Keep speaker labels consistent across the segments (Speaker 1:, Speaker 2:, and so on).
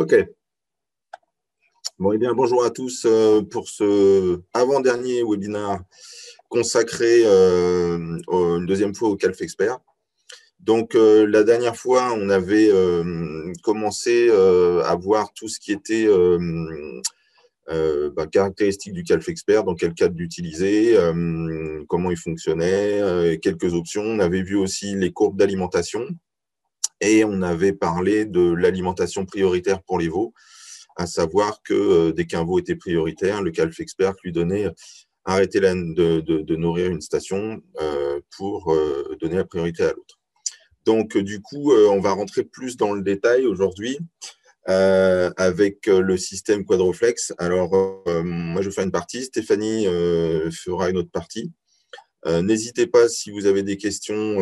Speaker 1: OK. Bon, eh bien, bonjour à tous pour ce avant-dernier webinaire consacré une deuxième fois au Calf Expert. Donc, la dernière fois, on avait commencé à voir tout ce qui était caractéristiques du Calf Expert, dans quel cadre l'utiliser, comment il fonctionnait, quelques options. On avait vu aussi les courbes d'alimentation et on avait parlé de l'alimentation prioritaire pour les veaux, à savoir que dès qu'un veau était prioritaire, le Calf Expert lui donnait arrêter de nourrir une station pour donner la priorité à l'autre. Donc, du coup, on va rentrer plus dans le détail aujourd'hui avec le système Quadroflex. Alors, moi, je vais faire une partie. Stéphanie fera une autre partie. N'hésitez pas, si vous avez des questions,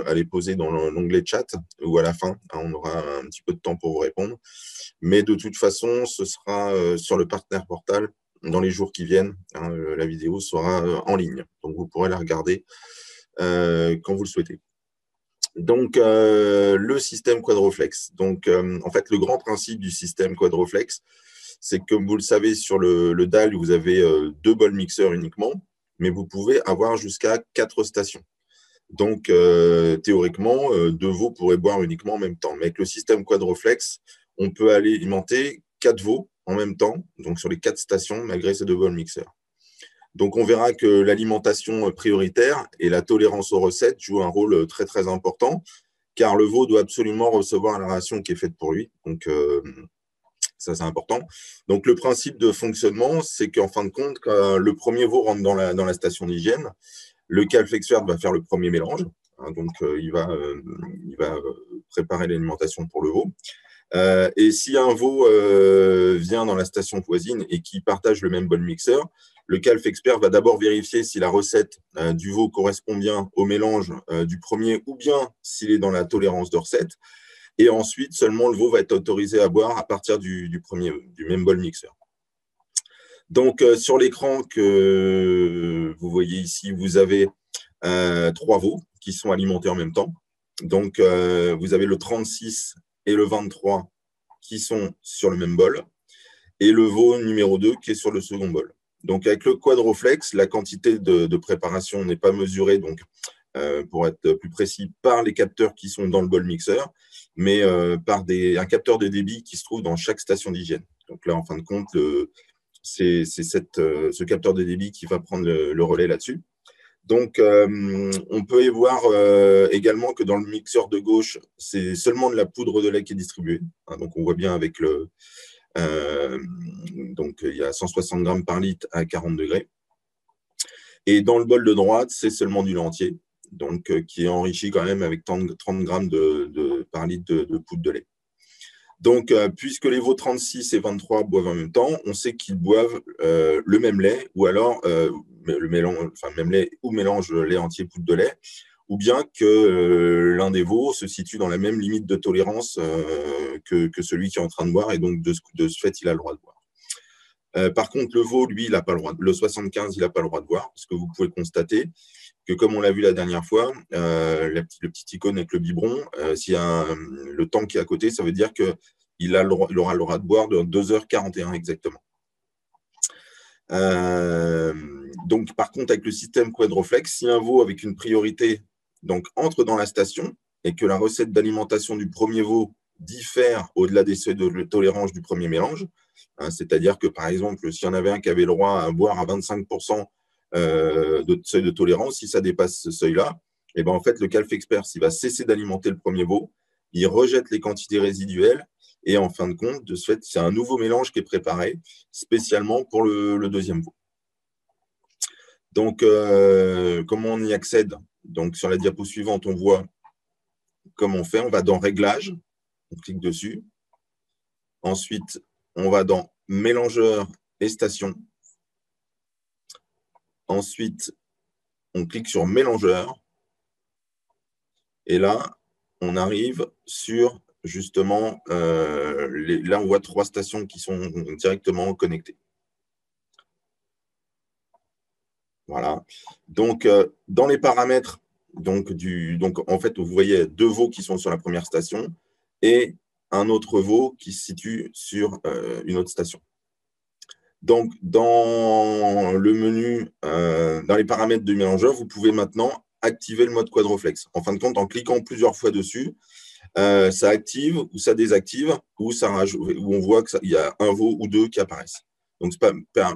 Speaker 1: à les poser dans l'onglet chat ou à la fin. On aura un petit peu de temps pour vous répondre. Mais de toute façon, ce sera sur le Partner Portal dans les jours qui viennent. La vidéo sera en ligne. Donc, vous pourrez la regarder quand vous le souhaitez. Donc, le système Quadroflex. Donc, en fait, le grand principe du système Quadroflex, c'est que, comme vous le savez, sur le DAL, vous avez 2 bols mixeurs uniquement, mais vous pouvez avoir jusqu'à 4 stations. Donc, théoriquement, 2 veaux pourraient boire uniquement en même temps. Mais avec le système Quadroflex, on peut alimenter 4 veaux en même temps, donc sur les 4 stations, malgré ces 2 bols mixeurs. Donc, on verra que l'alimentation prioritaire et la tolérance aux recettes jouent un rôle très, très important, car le veau doit absolument recevoir la ration qui est faite pour lui. Donc, ça, c'est important. Donc, le principe de fonctionnement, c'est qu'en fin de compte, quand le premier veau rentre dans la station d'hygiène, le Calf Expert va faire le premier mélange. Donc, il va préparer l'alimentation pour le veau. Et si un veau vient dans la station voisine et qui partage le même bol mixeur, le Calf Expert va d'abord vérifier si la recette du veau correspond bien au mélange du premier ou bien s'il est dans la tolérance de recette. Et ensuite, seulement le veau va être autorisé à boire à partir du même bol mixeur. Donc, sur l'écran que vous voyez ici, vous avez 3 veaux qui sont alimentés en même temps. Donc, vous avez le 36 et le 23 qui sont sur le même bol et le veau numéro 2 qui est sur le second bol. Donc, avec le Quadroflex, la quantité de préparation n'est pas mesurée, donc, pour être plus précis, par les capteurs qui sont dans le bol mixeur, mais par un capteur de débit qui se trouve dans chaque station d'hygiène. Donc là, en fin de compte, c'est ce capteur de débit qui va prendre le relais là-dessus. Donc, on peut y voir également que dans le mixeur de gauche, c'est seulement de la poudre de lait qui est distribuée. Donc, on voit bien avec donc, il y a 160 grammes par litre à 40 degrés. Et dans le bol de droite, c'est seulement du lait entier, donc qui est enrichi quand même avec 30 grammes par litre de poudre de lait. Donc, puisque les veaux 36 et 23 boivent en même temps, on sait qu'ils boivent le même lait, ou alors même lait ou mélange lait entier poudre de lait, ou bien que l'un des veaux se situe dans la même limite de tolérance que celui qui est en train de boire, et donc de ce fait, il a le droit de boire. Par contre, le veau, lui, il n'a pas le droit. Le 75, il n'a pas le droit de boire, parce que vous pouvez constater que, comme on l'a vu la dernière fois, le petit icône avec le biberon, s'il y a le temps qui est à côté, ça veut dire qu'il aura le droit de boire de 2h41 exactement. Donc, par contre, avec le système Quadroflex, si un veau avec une priorité entre dans la station et que la recette d'alimentation du premier veau diffère au-delà des seuils de tolérance du premier mélange, c'est-à-dire que, par exemple, s'il y en avait un qui avait le droit à boire à 25% de seuil de tolérance, si ça dépasse ce seuil-là, et ben en fait, le Calf Expert, s'il va cesser d'alimenter le premier veau, il rejette les quantités résiduelles et en fin de compte, de ce fait, c'est un nouveau mélange qui est préparé spécialement pour le deuxième veau. Donc, comment on y accède? Donc, sur la diapo suivante, on voit comment on fait. On va dans Réglages, on clique dessus. Ensuite, on va dans Mélangeur et Station. Ensuite, on clique sur Mélangeur. Et là, on arrive sur, justement, là, on voit 3 stations qui sont directement connectées. Voilà. Donc, dans les paramètres, en fait, vous voyez 2 veaux qui sont sur la première station et un autre veau qui se situe sur une autre station. Donc, dans le menu, dans les paramètres de mélangeur, vous pouvez maintenant activer le mode quadroflex. En fin de compte, en cliquant plusieurs fois dessus, ça active ou ça désactive, ou où on voit qu'il y a un veau ou deux qui apparaissent. Donc, ce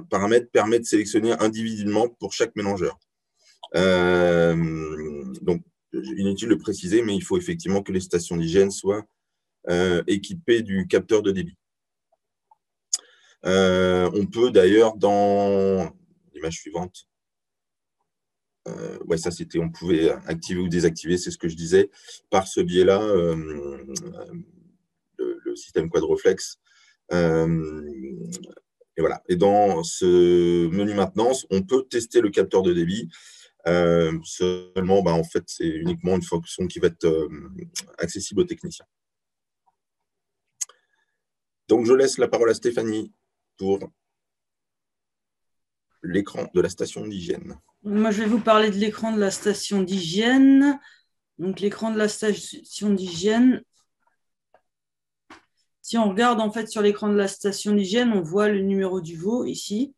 Speaker 1: paramètre permet de sélectionner individuellement pour chaque mélangeur. Donc, inutile de le préciser, mais il faut effectivement que les stations d'hygiène soient équipées du capteur de débit. On peut d'ailleurs, dans l'image suivante, ouais, ça c'était, on pouvait activer ou désactiver, c'est ce que je disais, par ce biais-là, le système quadroflex. Et voilà. Et dans ce menu maintenance, on peut tester le capteur de débit. Seulement, en fait, c'est uniquement une fonction qui va être accessible aux techniciens. Donc, je laisse la parole à Stéphanie pour l'écran de la station d'hygiène.
Speaker 2: Moi, je vais vous parler de l'écran de la station d'hygiène. Donc, l'écran de la station d'hygiène, si on regarde en fait sur l'écran de la station d'hygiène, on voit le numéro du veau ici.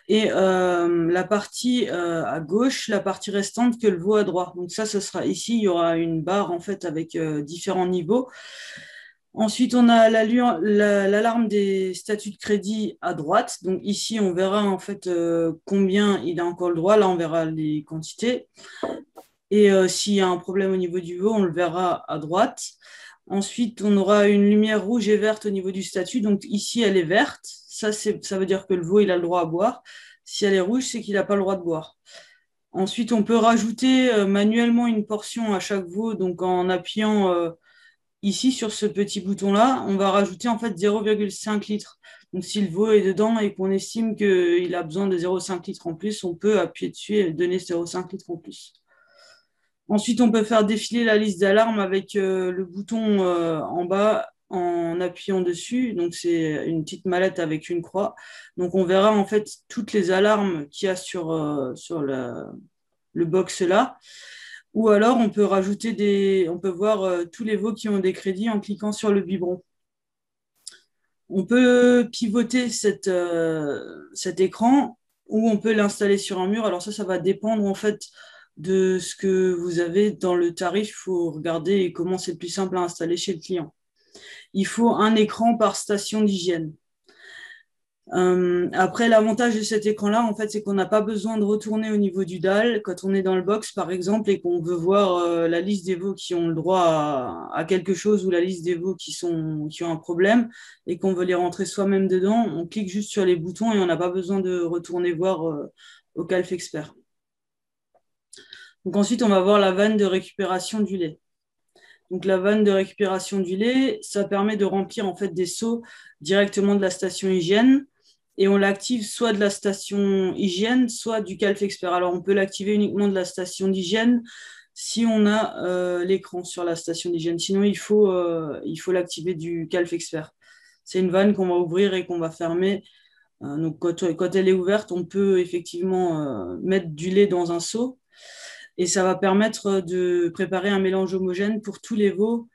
Speaker 2: Et la partie à gauche, la partie restante que le veau à droite. Donc ça, ce sera ici, il y aura une barre en fait avec différents niveaux. Ensuite, on a l'alarme des statuts de crédit à droite. Donc ici, on verra en fait combien il a encore le droit. Là, on verra les quantités. Et s'il y a un problème au niveau du veau, on le verra à droite. Ensuite, on aura une lumière rouge et verte au niveau du statut. Donc ici, elle est verte. Ça veut dire que le veau, il a le droit à boire. Si elle est rouge, c'est qu'il n'a pas le droit de boire. Ensuite, on peut rajouter manuellement une portion à chaque veau. Donc en appuyant ici sur ce petit bouton-là, on va rajouter en fait 0,5 litres. Donc si le veau est dedans et qu'on estime qu'il a besoin de 0,5 litres en plus, on peut appuyer dessus et donner 0,5 litres en plus. Ensuite, on peut faire défiler la liste d'alarmes avec le bouton en bas en appuyant dessus. Donc, c'est une petite mallette avec une croix. Donc, on verra en fait toutes les alarmes qu'il y a sur le box là. Ou alors, on peut rajouter on peut voir tous les veaux qui ont des crédits en cliquant sur le biberon. On peut pivoter cet écran ou on peut l'installer sur un mur. Alors ça va dépendre en fait de ce que vous avez dans le tarif. Il faut regarder comment c'est le plus simple à installer chez le client. Il faut un écran par station d'hygiène. Après, l'avantage de cet écran-là, en fait, c'est qu'on n'a pas besoin de retourner au niveau du DAL quand on est dans le box, par exemple, et qu'on veut voir la liste des veaux qui ont le droit à quelque chose ou la liste des veaux qui ont un problème et qu'on veut les rentrer soi-même dedans. On clique juste sur les boutons et on n'a pas besoin de retourner voir au Calf Expert. Donc ensuite, on va voir la vanne de récupération du lait. Donc la vanne de récupération du lait, ça permet de remplir en fait des seaux directement de la station hygiène et on l'active soit de la station hygiène, soit du Calf Expert. Alors on peut l'activer uniquement de la station d'hygiène si on a l'écran sur la station d'hygiène. Sinon, il faut l'activer du Calf Expert. C'est une vanne qu'on va ouvrir et qu'on va fermer. Donc quand elle est ouverte, on peut effectivement mettre du lait dans un seau. Et ça va permettre de préparer un mélange homogène pour tous les veaux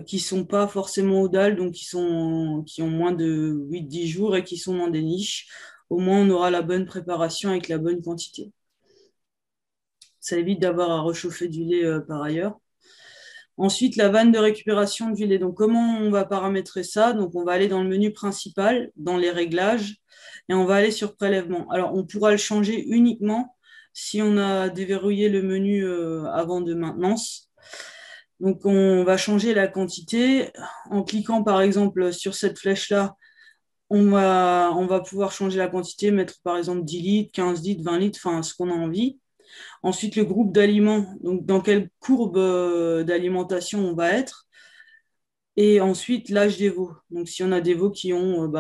Speaker 2: qui ne sont pas forcément au dalle, donc qui ont moins de 8-10 jours et qui sont dans des niches. Au moins, on aura la bonne préparation avec la bonne quantité. Ça évite d'avoir à réchauffer du lait par ailleurs. Ensuite, la vanne de récupération du lait. Donc, comment on va paramétrer ça? Donc, on va aller dans le menu principal, dans les réglages, et on va aller sur prélèvement. Alors, on pourra le changer uniquement si on a déverrouillé le menu avant de maintenance. Donc, on va changer la quantité. En cliquant, par exemple, sur cette flèche-là, on va pouvoir changer la quantité, mettre, par exemple, 10 litres, 15 litres, 20 litres, enfin, ce qu'on a envie. Ensuite, le groupe d'aliments, donc dans quelle courbe d'alimentation on va être. Et ensuite, l'âge des veaux. Donc, si on a des veaux qui ont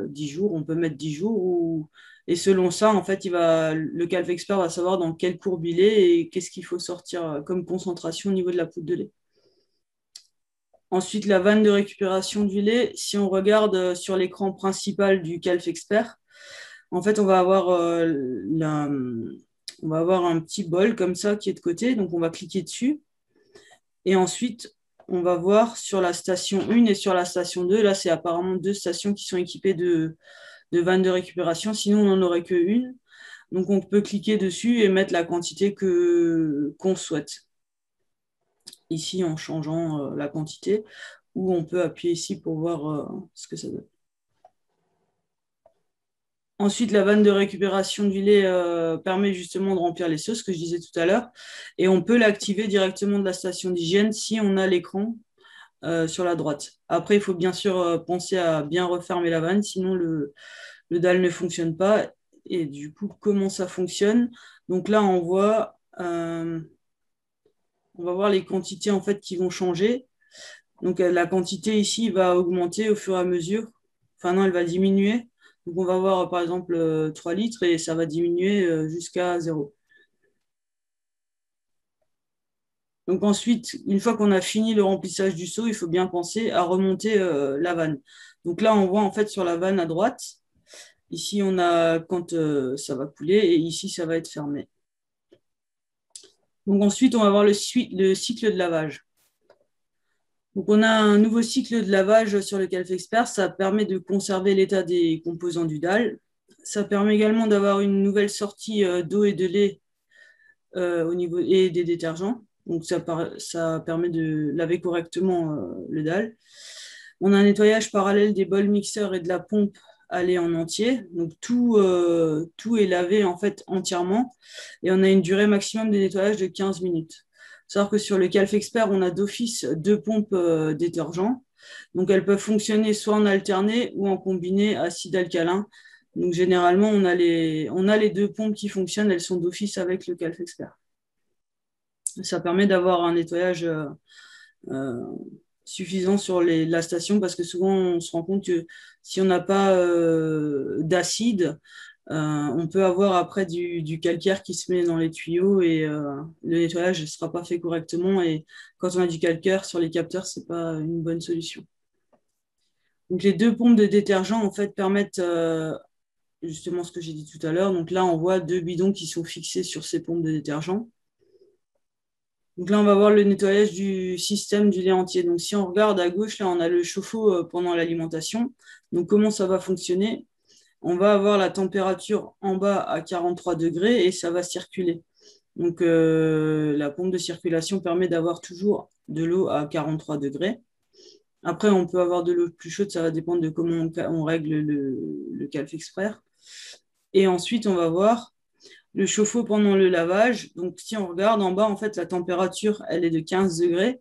Speaker 2: 10 jours, on peut mettre 10 jours. Et selon ça, en fait, le Calf Expert va savoir dans quelle courbe il est et qu'est-ce qu'il faut sortir comme concentration au niveau de la poudre de lait. Ensuite, la vanne de récupération du lait. Si on regarde sur l'écran principal du Calf Expert, en fait, on va avoir un petit bol comme ça qui est de côté. Donc, on va cliquer dessus. Et ensuite, on va voir sur la station 1 et sur la station 2. Là, c'est apparemment 2 stations qui sont équipées de vannes de récupération. Sinon, on n'en aurait qu'une. Donc, on peut cliquer dessus et mettre la quantité qu'on souhaite. Ici, en changeant la quantité. Ou on peut appuyer ici pour voir ce que ça donne. Ensuite, la vanne de récupération du lait permet justement de remplir les seaux, ce que je disais tout à l'heure. Et on peut l'activer directement de la station d'hygiène si on a l'écran sur la droite. Après, il faut bien sûr penser à bien refermer la vanne, sinon le dalle ne fonctionne pas. Et du coup, comment ça fonctionne? Donc là, on va voir les quantités en fait qui vont changer. Donc la quantité ici va augmenter au fur et à mesure. Enfin non, elle va diminuer. Donc on va voir par exemple 3 litres et ça va diminuer jusqu'à 0. Donc ensuite, une fois qu'on a fini le remplissage du seau, il faut bien penser à remonter la vanne. Donc là, on voit en fait sur la vanne à droite, ici on a quand ça va couler et ici ça va être fermé. Donc ensuite, on va voir le cycle de lavage. Donc on a un nouveau cycle de lavage sur le Calf Expert. Ça permet de conserver l'état des composants du dalle. Ça permet également d'avoir une nouvelle sortie d'eau et de lait au niveau et des détergents. Donc ça permet de laver correctement le dalle. On a un nettoyage parallèle des bols mixeurs et de la pompe à lait en entier. Donc tout est lavé en fait entièrement. Et on a une durée maximum de nettoyage de 15 minutes. Il faut savoir que sur le Calf Expert, on a d'office 2 pompes détergents. Donc elles peuvent fonctionner soit en alterné ou en combiné acide-alcalin. Donc généralement, on a les 2 pompes qui fonctionnent, elles sont d'office avec le Calf Expert. Ça permet d'avoir un nettoyage suffisant sur la station parce que souvent on se rend compte que si on n'a pas d'acide, on peut avoir après du calcaire qui se met dans les tuyaux et le nettoyage ne sera pas fait correctement. Et quand on a du calcaire sur les capteurs, ce n'est pas une bonne solution. Donc les 2 pompes de détergent en fait permettent justement ce que j'ai dit tout à l'heure. Donc là, on voit 2 bidons qui sont fixés sur ces pompes de détergent. Donc là, on va voir le nettoyage du système du lait entier. Donc si on regarde à gauche, là, on a le chauffe-eau pendant l'alimentation. Donc comment ça va fonctionner? On va avoir la température en bas à 43 degrés et ça va circuler. Donc la pompe de circulation permet d'avoir toujours de l'eau à 43 degrés. Après, on peut avoir de l'eau plus chaude, ça va dépendre de comment on règle le Calf Expert. Et ensuite, on va voir le chauffe-eau pendant le lavage. Donc, si on regarde en bas, en fait, la température, elle est de 15 degrés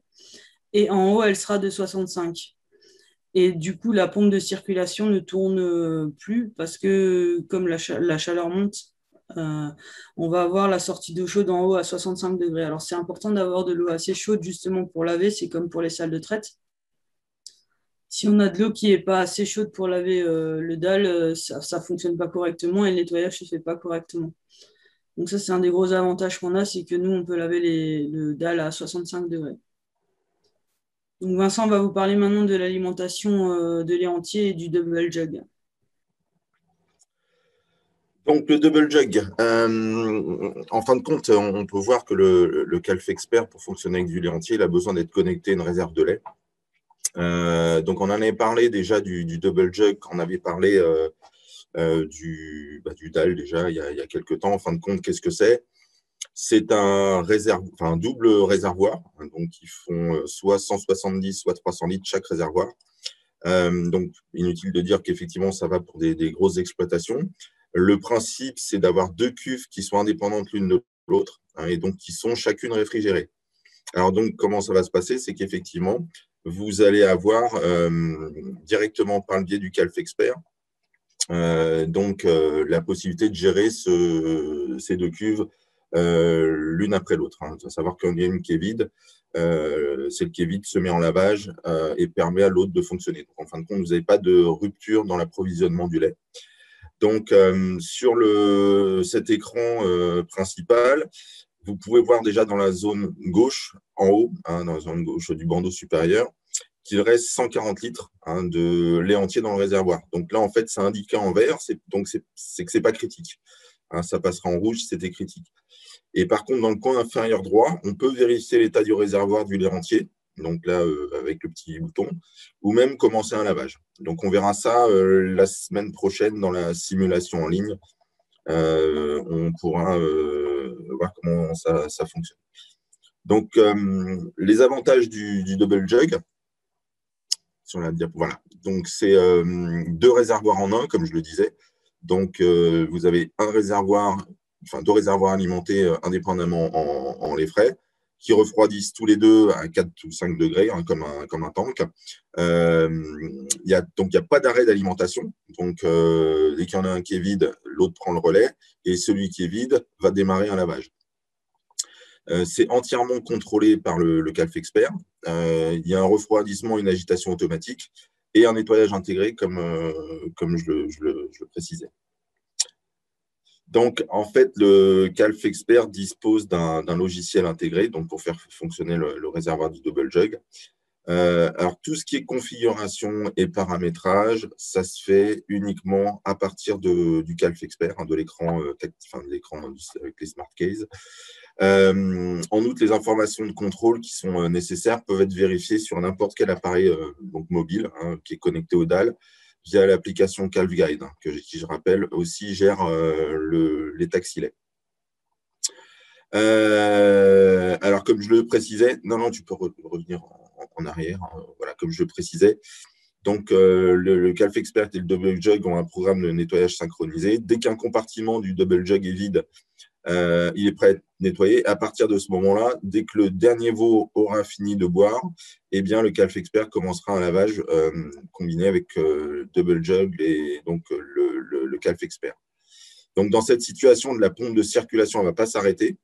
Speaker 2: et en haut, elle sera de 65. Et du coup, la pompe de circulation ne tourne plus parce que comme la chaleur monte, on va avoir la sortie d'eau chaude en haut à 65 degrés. Alors, c'est important d'avoir de l'eau assez chaude justement pour laver. C'est comme pour les salles de traite. Si on a de l'eau qui n'est pas assez chaude pour laver le dalle, ça ne fonctionne pas correctement et le nettoyage ne se fait pas correctement. Donc ça, c'est un des gros avantages qu'on a, c'est que nous, on peut laver le dalle à 65 degrés. Donc Vincent va vous parler maintenant de l'alimentation de lait entier et du double jug.
Speaker 1: Donc le double jug, en fin de compte, on peut voir que le Calf Expert, pour fonctionner avec du lait entier, il a besoin d'être connecté à une réserve de lait. Donc on en avait parlé déjà du double jug, on avait parlé du dalle déjà il y a quelques temps. En fin de compte, qu'est-ce que c'est? C'est un double réservoir, hein, donc ils font soit 170, soit 300 litres chaque réservoir. Donc inutile de dire qu'effectivement ça va pour des grosses exploitations. Le principe, c'est d'avoir 2 cuves qui sont indépendantes l'une de l'autre, hein, et donc qui sont chacune réfrigérées. Alors donc comment ça va se passer? C'est qu'effectivement, vous allez avoir directement par le biais du Calf Expert la possibilité de gérer ces 2 cuves l'une après l'autre. Hein. Il faut savoir qu'il y a une qui est vide, celle qui est vide se met en lavage et permet à l'autre de fonctionner. Donc, en fin de compte, vous n'avez pas de rupture dans l'approvisionnement du lait. Donc, sur cet écran principal, vous pouvez voir déjà dans la zone gauche, en haut, hein, dans la zone gauche du bandeau supérieur, qu'il reste 140 litres de lait entier dans le réservoir. Donc là, en fait, c'est indiqué en vert, donc c'est que ce n'est pas critique. Hein, ça passera en rouge si c'était critique. Et par contre, dans le coin inférieur droit, on peut vérifier l'état du réservoir du lait entier. donc là, avec le petit bouton, ou même commencer un lavage. Donc, on verra ça la semaine prochaine dans la simulation en ligne. On pourra voir comment ça fonctionne. Donc, les avantages du double jug, sur la diapo, voilà. Donc, c'est 2 réservoirs en un, comme je le disais. Donc, vous avez un réservoir, enfin 2 réservoirs alimentés indépendamment en lait frais, qui refroidissent tous les deux à 4 ou 5 degrés, hein, comme un tank. Donc, il n'y a pas d'arrêt d'alimentation. Donc, dès qu'il y en a un qui est vide, l'autre prend le relais. Et celui qui est vide va démarrer un lavage. C'est entièrement contrôlé par le Calf Expert. Il y a un refroidissement, une agitation automatique et un nettoyage intégré, comme je le précisais. Donc, en fait, le Calf Expert dispose d'un logiciel intégré donc pour faire fonctionner le réservoir du double jug. Alors, tout ce qui est configuration et paramétrage, ça se fait uniquement à partir du Calf Expert, hein, de l'écran avec les smart cases. En outre, les informations de contrôle qui sont nécessaires peuvent être vérifiées sur n'importe quel appareil donc mobile, hein, qui est connecté au DAL via l'application Calf Guide, hein, qui, je rappelle, aussi gère les taxilets. Alors, comme je le précisais, non, tu peux revenir en arrière, hein, voilà, comme je le précisais. Donc, le Calf Expert et le Double Jug ont un programme de nettoyage synchronisé. Dès qu'un compartiment du Double Jug est vide, il est prêt à être nettoyé. À partir de ce moment-là, dès que le dernier veau aura fini de boire, eh bien, le Calf Expert commencera un lavage combiné avec Double Jug et donc le Calf Expert. Donc, dans cette situation, la pompe de circulation ne va pas s'arrêter,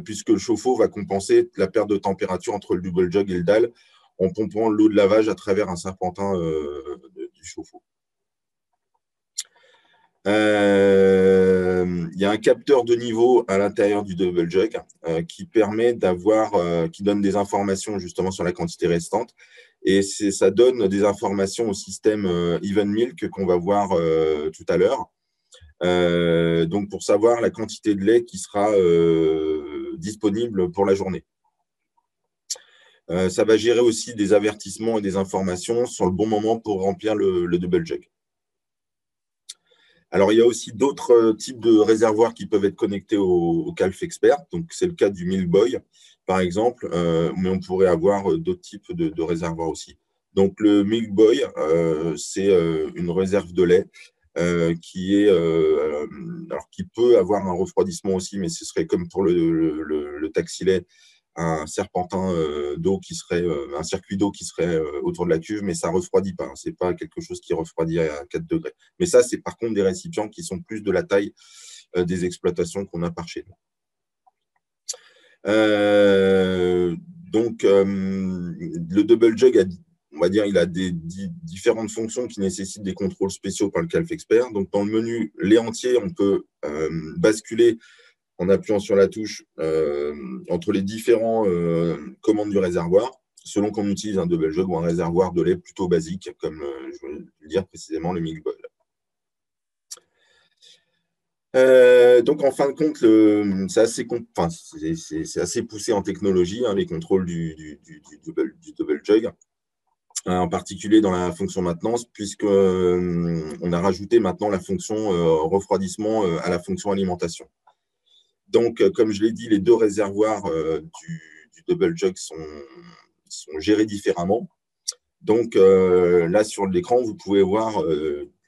Speaker 1: puisque le chauffe-eau va compenser la perte de température entre le double jug et le dalle en pompant l'eau de lavage à travers un serpentin du chauffe-eau. Il y a un capteur de niveau à l'intérieur du double jug qui permet qui donne des informations justement sur la quantité restante. Et ça donne des informations au système Even Milk qu'on va voir tout à l'heure. Donc, pour savoir la quantité de lait qui sera disponible pour la journée. Ça va gérer aussi des avertissements et des informations sur le bon moment pour remplir le double jug. Alors, il y a aussi d'autres types de réservoirs qui peuvent être connectés au Calf Expert. Donc, c'est le cas du Milk Boy, par exemple, mais on pourrait avoir d'autres types de réservoirs aussi. Donc, le Milk Boy, c'est une réserve de lait qui peut avoir un refroidissement aussi, mais ce serait comme pour le taxi-lait, un serpentin d'eau un circuit d'eau qui serait autour de la cuve, mais ça ne refroidit pas. Ce n'est pas quelque chose qui refroidit à 4 degrés. Mais ça, c'est par contre des récipients qui sont plus de la taille des exploitations qu'on a par chez nous. Donc, le double jug on va dire, il a différentes fonctions qui nécessitent des contrôles spéciaux par le Calf Expert. Donc, dans le menu lait entier, on peut basculer en appuyant sur la touche entre les différents commandes du réservoir, selon qu'on utilise un double jug ou un réservoir de lait plutôt basique, comme je vais le dire précisément, le Milk Boy. Donc, en fin de compte, c'est assez poussé en technologie, hein, les contrôles du double jug. En particulier dans la fonction maintenance, puisqu'on a rajouté maintenant la fonction refroidissement à la fonction alimentation. Donc, comme je l'ai dit, les 2 réservoirs du double jug sont gérés différemment. Donc, là, sur l'écran, vous pouvez voir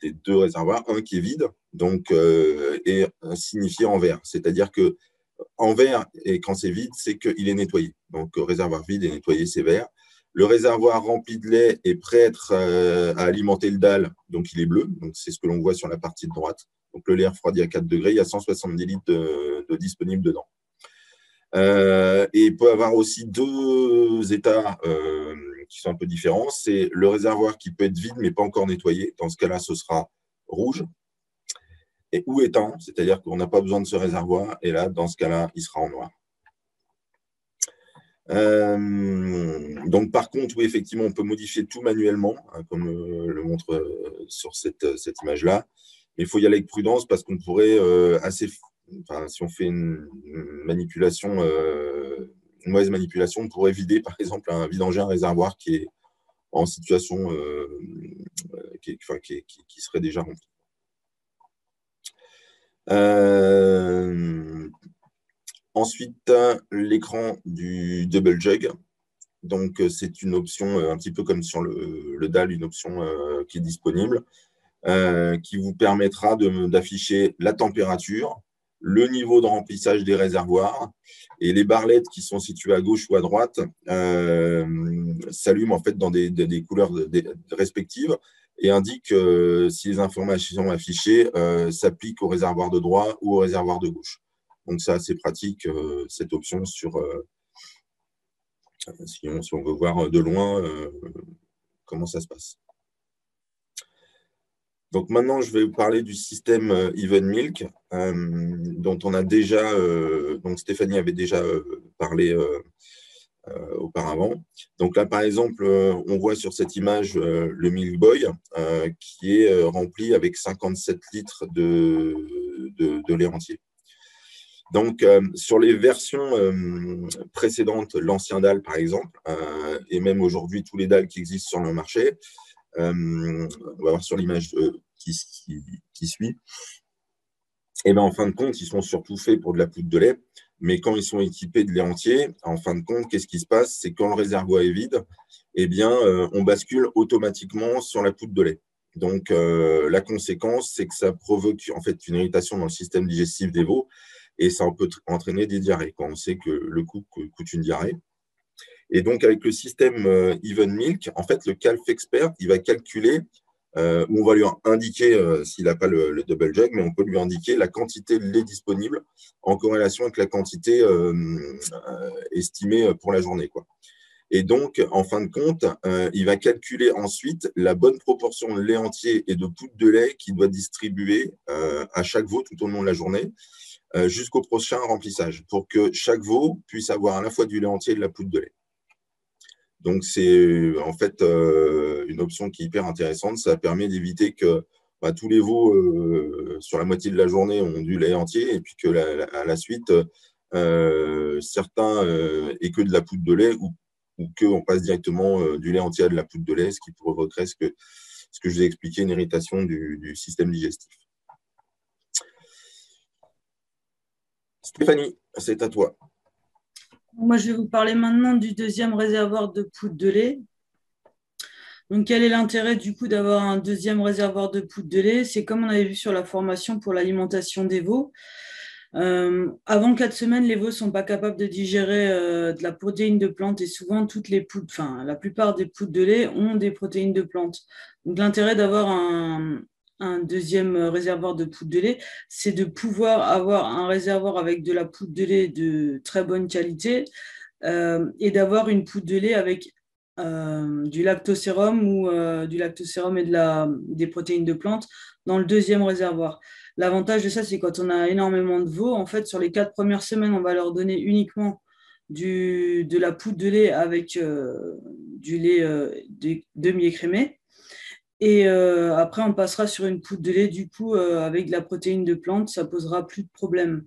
Speaker 1: les 2 réservoirs, un qui est vide donc, et signifié en vert. C'est-à-dire qu'en vert, et quand c'est vide, c'est qu'il est nettoyé. Donc, réservoir vide et nettoyé, c'est vert. Le réservoir rempli de lait est prêt à alimenter le dalle, donc il est bleu. Donc, c'est ce que l'on voit sur la partie de droite. Donc, le lait refroidi à 4 degrés, il y a 170 litres de disponible dedans. Et il peut y avoir aussi 2 états qui sont un peu différents. C'est le réservoir qui peut être vide, mais pas encore nettoyé. Dans ce cas-là, ce sera rouge ou éteint, c'est-à-dire qu'on n'a pas besoin de ce réservoir. Et là, dans ce cas-là, il sera en noir. Donc, par contre, oui, effectivement, on peut modifier tout manuellement, hein, comme le montre sur cette image-là. Mais il faut y aller avec prudence parce qu'on pourrait si on fait une manipulation mauvaise manipulation, on pourrait vider, par exemple, vidanger un réservoir qui est en situation qui serait déjà rempli. Ensuite, l'écran du double jug. Donc, c'est une option un petit peu comme sur le DAL, une option qui est disponible, qui vous permettra d'afficher la température, le niveau de remplissage des réservoirs, et les barlettes qui sont situées à gauche ou à droite s'allument en fait dans des couleurs respectives et indiquent si les informations affichées s'appliquent au réservoir de droite ou au réservoir de gauche. Donc, c'est assez pratique, cette option sur si on veut voir de loin comment ça se passe. Donc maintenant, je vais vous parler du système Even Milk, dont on a déjà, donc Stéphanie avait déjà parlé auparavant. Donc là, par exemple, on voit sur cette image le Milk Boy qui est rempli avec 57 litres de lait entier. Donc, sur les versions précédentes, l'ancien DAL par exemple, et même aujourd'hui tous les DAL qui existent sur le marché, on va voir sur l'image qui suit, et ben, en fin de compte, ils sont surtout faits pour de la poudre de lait, mais quand ils sont équipés de lait entier, en fin de compte, qu'est-ce qui se passe? C'est quand le réservoir est vide, eh bien, on bascule automatiquement sur la poudre de lait. Donc, la conséquence, c'est que ça provoque en fait une irritation dans le système digestif des veaux, et ça peut entraîner des diarrhées, quand on sait que le coût coûte une diarrhée. Et donc, avec le système Even Milk, en fait, le Calf Expert, il va calculer, ou on va lui indiquer, s'il n'a pas le double jug, mais on peut lui indiquer la quantité de lait disponible en corrélation avec la quantité estimée pour la journée, quoi. Et donc, en fin de compte, il va calculer ensuite la bonne proportion de lait entier et de poudre de lait qu'il doit distribuer à chaque veau tout au long de la journée, jusqu'au prochain remplissage, pour que chaque veau puisse avoir à la fois du lait entier et de la poudre de lait. Donc, c'est en fait une option qui est hyper intéressante. Ça permet d'éviter que tous les veaux, sur la moitié de la journée, ont du lait entier, et puis à la suite, certains aient que de la poudre de lait, ou qu'on passe directement du lait entier à de la poudre de lait, ce qui provoquerait ce que je vous ai expliqué, une irritation du système digestif. Stéphanie, c'est à toi.
Speaker 2: Moi, je vais vous parler maintenant du deuxième réservoir de poudre de lait. Donc, quel est l'intérêt du coup d'avoir un deuxième réservoir de poudre de lait? C'est comme on avait vu sur la formation pour l'alimentation des veaux. Avant 4 semaines, les veaux ne sont pas capables de digérer de la protéine de plante, et souvent toutes les poudres, enfin la plupart des poudres de lait ont des protéines de plante. Donc l'intérêt d'avoir un deuxième réservoir de poudre de lait, c'est de pouvoir avoir un réservoir avec de la poudre de lait de très bonne qualité, et d'avoir une poudre de lait avec du lactosérum ou du lactosérum et des protéines de plante dans le deuxième réservoir. L'avantage de ça, c'est quand on a énormément de veaux, en fait, sur les 4 premières semaines, on va leur donner uniquement de la poudre de lait avec du lait demi-écrémé. Et après, on passera sur une poudre de lait, du coup, avec de la protéine de plante, ça posera plus de problème.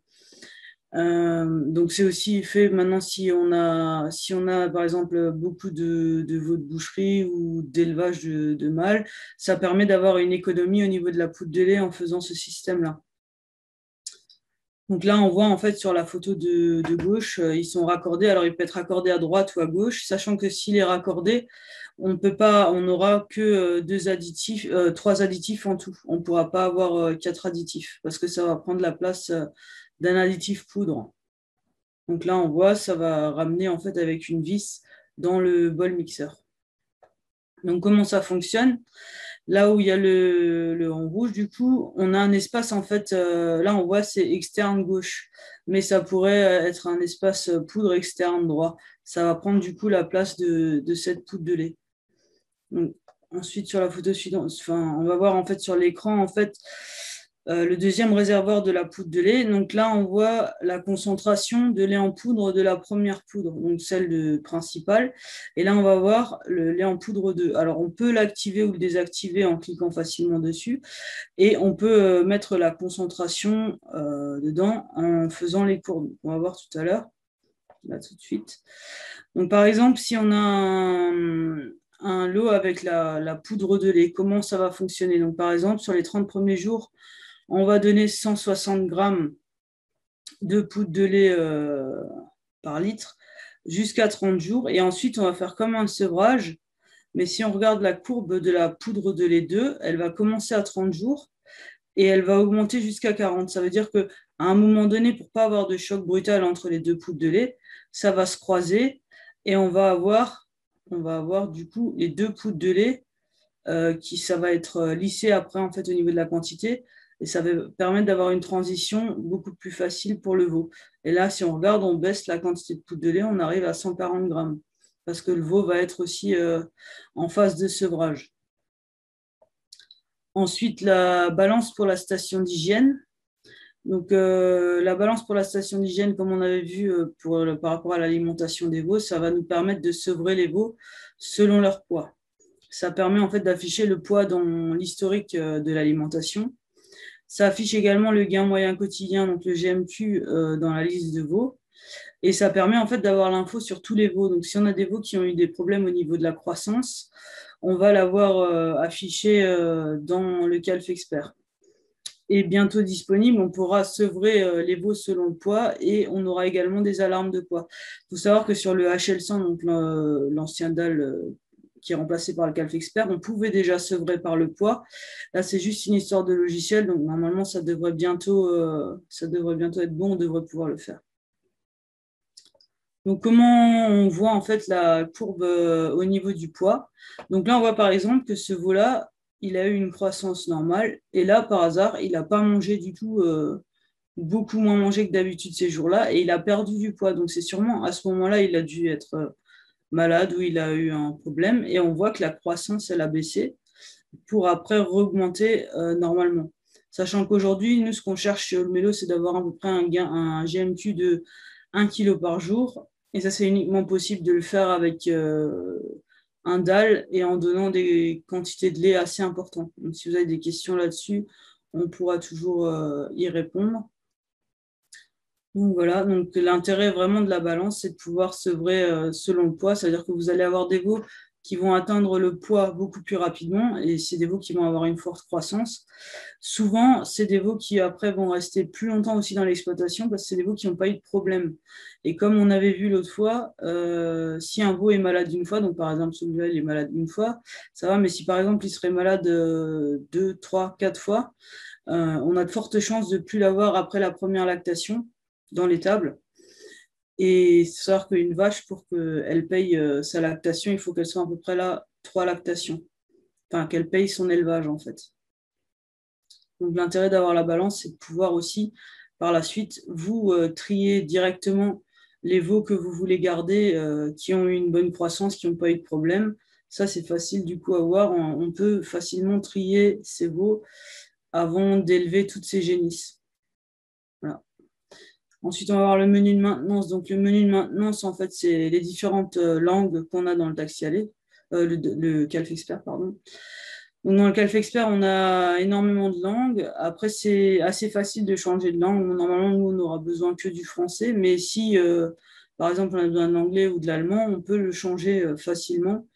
Speaker 2: Donc c'est aussi fait maintenant si on a par exemple beaucoup de veaux de boucherie ou d'élevage de mâles, ça permet d'avoir une économie au niveau de la poudre de lait en faisant ce système-là. Donc là, on voit en fait sur la photo de gauche, ils sont raccordés. Alors, il peut être raccordé à droite ou à gauche, sachant que s'il est raccordé, on n'aura que 3 additifs en tout. On ne pourra pas avoir 4 additifs parce que ça va prendre la place d'un additif poudre. Donc là, on voit, ça va ramener en fait avec une vis dans le bol mixeur. Donc, comment ça fonctionne? Là où il y a le en rouge, du coup, on a un espace, en fait, là, on voit, c'est externe gauche, mais ça pourrait être un espace poudre externe droit. Ça va prendre, du coup, la place de cette poudre de lait. Donc, ensuite, sur la photo suivante, on va voir, en fait, sur l'écran, en fait, le deuxième réservoir de la poudre de lait. Donc là, on voit la concentration de lait en poudre de la première poudre, donc celle principale. Et là, on va voir le lait en poudre 2. Alors, on peut l'activer ou le désactiver en cliquant facilement dessus. Et on peut mettre la concentration dedans en faisant les courbes. On va voir tout à l'heure. là tout de suite. Donc, par exemple, si on a un lot avec la poudre de lait, comment ça va fonctionner? Donc, par exemple, sur les 30 premiers jours, on va donner 160 grammes de poudre de lait par litre jusqu'à 30 jours. Et ensuite, on va faire comme un sevrage. Mais si on regarde la courbe de la poudre de lait 2, elle va commencer à 30 jours et elle va augmenter jusqu'à 40. Ça veut dire qu'à un moment donné, pour ne pas avoir de choc brutal entre les deux poudres de lait, ça va se croiser et on va avoir du coup les deux poudres de lait ça va être lissé après en fait au niveau de la quantité et ça va permettre d'avoir une transition beaucoup plus facile pour le veau. Et là, si on regarde, on baisse la quantité de poudre de lait, on arrive à 140 grammes parce que le veau va être aussi en phase de sevrage. Ensuite, la balance pour la station d'hygiène. Donc, la balance pour la station d'hygiène, comme on avait vu par rapport à l'alimentation des veaux, ça va nous permettre de sevrer les veaux selon leur poids. Ça permet en fait d'afficher le poids dans l'historique de l'alimentation. Ça affiche également le gain moyen quotidien, donc le GMQ, dans la liste de veaux. Et ça permet en fait d'avoir l'info sur tous les veaux. Donc, si on a des veaux qui ont eu des problèmes au niveau de la croissance, on va l'avoir affiché dans le Calf Expert. Et bientôt disponible, on pourra sevrer les veaux selon le poids et on aura également des alarmes de poids. Il faut savoir que sur le HL100, donc l'ancien DAL qui est remplacé par le Calf Expert, on pouvait déjà sevrer par le poids. Là, c'est juste une histoire de logiciel, donc normalement, ça devrait bientôt être bon, on devrait pouvoir le faire. Donc, comment on voit en fait la courbe au niveau du poids? Donc là, on voit par exemple que ce veau-là, il a eu une croissance normale. Et là, par hasard, il n'a pas mangé du tout, beaucoup moins mangé que d'habitude ces jours-là. Et il a perdu du poids. Donc, c'est sûrement à ce moment-là, il a dû être malade ou il a eu un problème. Et on voit que la croissance, elle a baissé pour après augmenter normalement. Sachant qu'aujourd'hui, nous, ce qu'on cherche chez Olmelo, c'est d'avoir à peu près un GMQ de 1 kg par jour. Et ça, c'est uniquement possible de le faire avec un dalle et en donnant des quantités de lait assez importantes. Donc, si vous avez des questions là-dessus, on pourra toujours y répondre. Donc voilà, donc l'intérêt vraiment de la balance, c'est de pouvoir sevrer selon le poids, c'est-à-dire que vous allez avoir des veaux qui vont atteindre le poids beaucoup plus rapidement et c'est des veaux qui vont avoir une forte croissance. Souvent, c'est des veaux qui après vont rester plus longtemps aussi dans l'exploitation parce que c'est des veaux qui n'ont pas eu de problème. Et comme on avait vu l'autre fois, si un veau est malade une fois, donc par exemple celui-là il est malade une fois, ça va, mais si par exemple il serait malade 2, 3, 4 fois, on a de fortes chances de ne plus l'avoir après la première lactation dans l'étable. Et savoir qu'une vache, pour qu'elle paye sa lactation, il faut qu'elle soit à peu près là 3 lactations. Enfin, qu'elle paye son élevage, en fait. Donc, l'intérêt d'avoir la balance, c'est de pouvoir aussi, par la suite, vous trier directement les veaux que vous voulez garder, qui ont eu une bonne croissance, qui n'ont pas eu de problème. Ça, c'est facile du coup à voir. On peut facilement trier ces veaux avant d'élever toutes ces génisses. Voilà. Ensuite, on va voir le menu de maintenance. Donc, le menu de maintenance, en fait, c'est les différentes langues qu'on a dans le Taxialet, le Calf Expert, pardon. Donc, dans le Calf Expert, on a énormément de langues. Après, c'est assez facile de changer de langue. Normalement, nous, on n'aura besoin que du français. Mais si, par exemple, on a besoin de l'anglais ou de l'allemand, on peut le changer facilement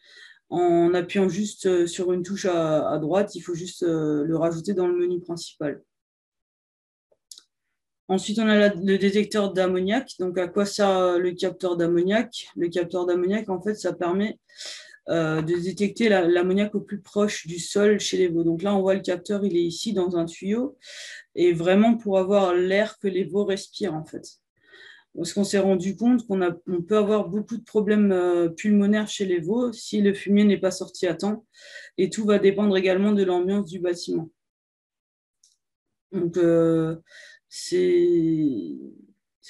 Speaker 2: en appuyant juste sur une touche à droite. Il faut juste le rajouter dans le menu principal. Ensuite, on a le détecteur d'ammoniac. Donc, à quoi sert le capteur d'ammoniac? Le capteur d'ammoniac, en fait, ça permet de détecter l'ammoniac au plus proche du sol chez les veaux. Donc là, on voit le capteur, il est ici dans un tuyau, et vraiment pour avoir l'air que les veaux respirent, en fait. Parce qu'on s'est rendu compte qu'on peut avoir beaucoup de problèmes pulmonaires chez les veaux si le fumier n'est pas sorti à temps, et tout va dépendre également de l'ambiance du bâtiment. Donc, c'est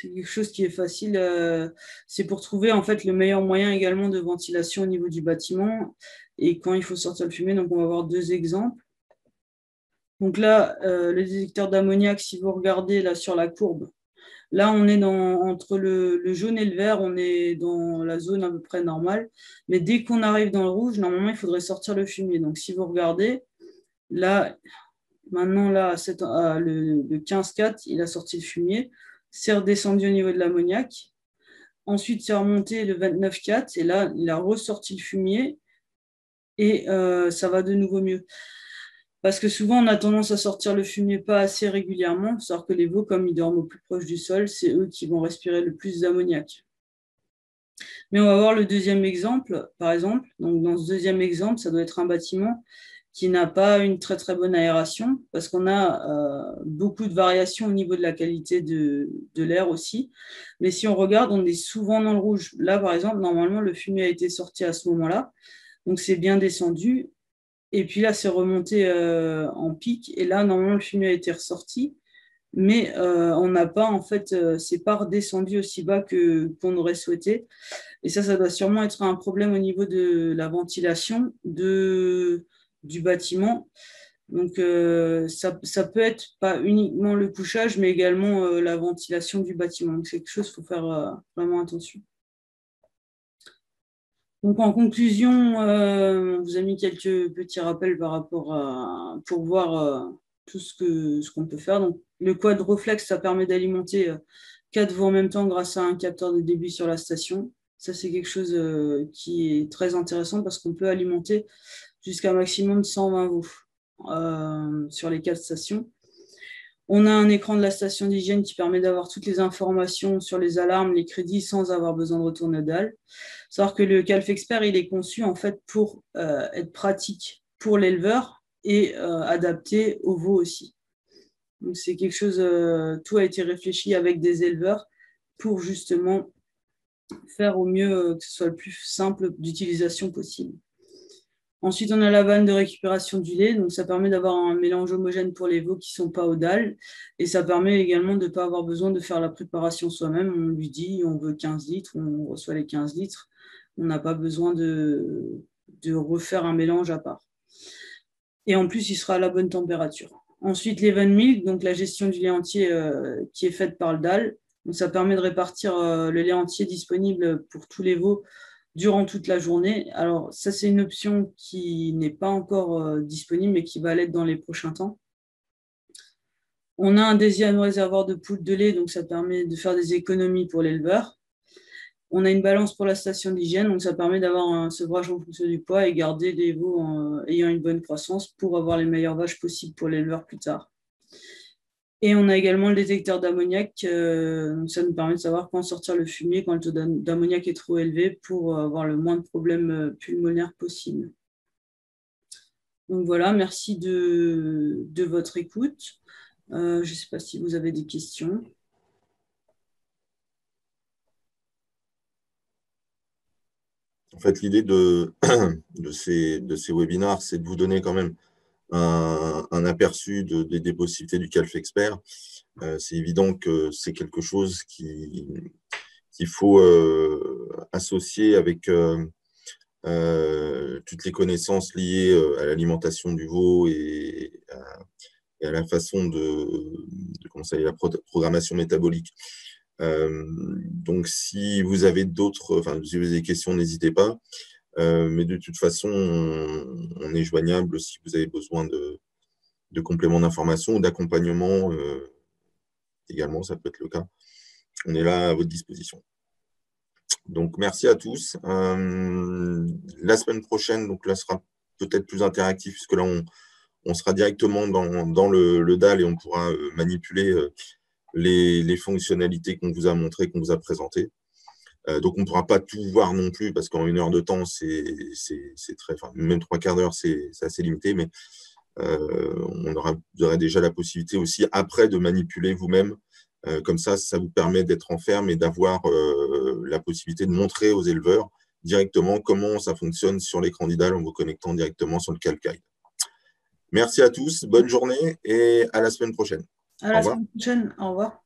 Speaker 2: quelque chose qui est facile. C'est pour trouver en fait le meilleur moyen également de ventilation au niveau du bâtiment et quand il faut sortir le fumier. Donc, on va voir 2 exemples. Donc là, le détecteur d'ammoniac, si vous regardez là sur la courbe, là, on est entre le jaune et le vert, on est dans la zone à peu près normale. Mais dès qu'on arrive dans le rouge, normalement, il faudrait sortir le fumier. Donc, si vous regardez, là, maintenant, là, le 15-4, il a sorti le fumier, c'est redescendu au niveau de l'ammoniac. Ensuite, c'est remonté le 29,4 et là, il a ressorti le fumier et ça va de nouveau mieux. Parce que souvent, on a tendance à sortir le fumier pas assez régulièrement, sauf que les veaux, comme ils dorment au plus proche du sol, c'est eux qui vont respirer le plus d'ammoniac. Mais on va voir le deuxième exemple, par exemple. Donc, dans ce deuxième exemple, ça doit être un bâtiment qui n'a pas une très très bonne aération, parce qu'on a beaucoup de variations au niveau de la qualité de l'air aussi. Mais si on regarde, on est souvent dans le rouge. Là, par exemple, normalement, le fumier a été sorti à ce moment-là, donc c'est bien descendu. Et puis là, c'est remonté en pic, et là, normalement, le fumier a été ressorti. Mais on n'a pas, en fait, c'est pas redescendu aussi bas qu'on aurait souhaité. Et ça doit sûrement être un problème au niveau de la ventilation du bâtiment. Donc, ça peut être pas uniquement le couchage, mais également la ventilation du bâtiment. Donc, c'est quelque chose qu'il faut faire vraiment attention. Donc, en conclusion, on vous a mis quelques petits rappels par rapport pour voir tout ce qu'on peut faire. Donc, le quad reflex, ça permet d'alimenter 4 veaux en même temps grâce à un capteur de débit sur la station. Ça, c'est quelque chose qui est très intéressant parce qu'on peut alimenter jusqu'à un maximum de 120 veaux sur les 4 stations. On a un écran de la station d'hygiène qui permet d'avoir toutes les informations sur les alarmes, les crédits sans avoir besoin de retourner aux dalles. Savoir que le Calf Expert, il est conçu en fait pour être pratique pour l'éleveur et adapté aux veaux aussi. Donc c'est quelque chose, tout a été réfléchi avec des éleveurs pour justement faire au mieux que ce soit le plus simple d'utilisation possible. Ensuite, on a la vanne de récupération du lait. Donc, ça permet d'avoir un mélange homogène pour les veaux qui ne sont pas aux dalles. Et ça permet également de ne pas avoir besoin de faire la préparation soi-même. On lui dit, on veut 15 litres, on reçoit les 15 litres. On n'a pas besoin de refaire un mélange à part. Et en plus, il sera à la bonne température. Ensuite, les vannes milk, donc la gestion du lait entier qui est faite par le dalle. Donc, ça permet de répartir le lait entier disponible pour tous les veaux durant toute la journée. Alors, ça, c'est une option qui n'est pas encore disponible, mais qui va l'être dans les prochains temps. On a un deuxième réservoir de poudre de lait, donc ça permet de faire des économies pour l'éleveur. On a une balance pour la station d'hygiène, donc ça permet d'avoir un sevrage en fonction du poids et garder les veaux ayant une bonne croissance pour avoir les meilleures vaches possibles pour l'éleveur plus tard. Et on a également le détecteur d'ammoniac. Ça nous permet de savoir quand sortir le fumier quand le taux d'ammoniac est trop élevé pour avoir le moins de problèmes pulmonaires possible. Donc voilà, merci de votre écoute. Je ne sais pas si vous avez des questions.
Speaker 1: En fait, l'idée de ces webinars, c'est de vous donner quand même un aperçu des possibilités du Calf Expert. C'est évident que c'est quelque chose qu'il faut associer avec toutes les connaissances liées à l'alimentation du veau et à la façon la programmation métabolique. Donc, si vous avez si vous avez des questions, n'hésitez pas. Mais de toute façon, on est joignable si vous avez besoin de compléments d'information ou d'accompagnement. Également, ça peut être le cas. On est là à votre disposition. Donc, merci à tous. La semaine prochaine, donc là, sera peut-être plus interactif, puisque là, on sera directement dans le DAL et on pourra manipuler les fonctionnalités qu'on vous a montrées, qu'on vous a présentées. Donc, on ne pourra pas tout voir non plus, parce qu'en 1 heure de temps, c'est très, même 3/4 d'heure, c'est assez limité, mais vous aurez déjà la possibilité aussi, après, de manipuler vous-même. Comme ça vous permet d'être en ferme et d'avoir la possibilité de montrer aux éleveurs directement comment ça fonctionne sur l'écran d'IDAL en vous connectant directement sur le CalcGuide. Merci à tous, bonne journée et à la semaine prochaine.
Speaker 2: À la semaine prochaine, au revoir.